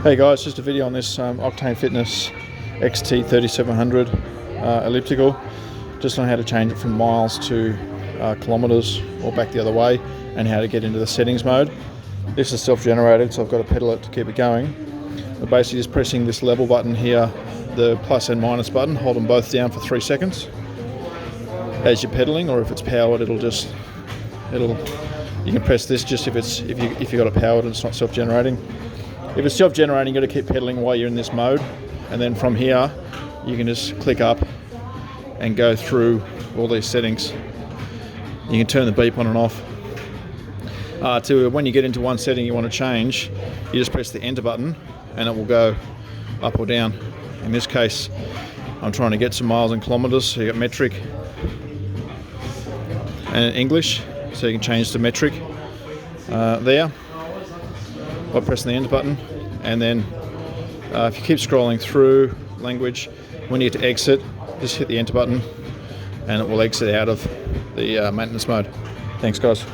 Hey guys, just a video on this Octane Fitness XT3700 elliptical. Just on how to change it from miles to kilometers or back the other way, and how to get into the settings mode. This is self-generated, so I've got to pedal it to keep it going. But basically just pressing this level button here, the plus and minus button, hold them both down for 3 seconds as you're pedaling, or if it's powered you can press this just if you got it powered and it's not self-generating. If it's self-generating, you've got to keep pedaling while you're in this mode, and then from here you can just click up and go through all these settings. You can turn the beep on and off. When you get into one setting you want to change, you just press the enter button and it will go up or down. In this case I'm trying to get some miles and kilometers, so you got metric and English, so you can change to metric there by pressing the enter button. And then if you keep scrolling through language, when you get to exit, just hit the enter button and it will exit out of the maintenance mode. Thanks guys.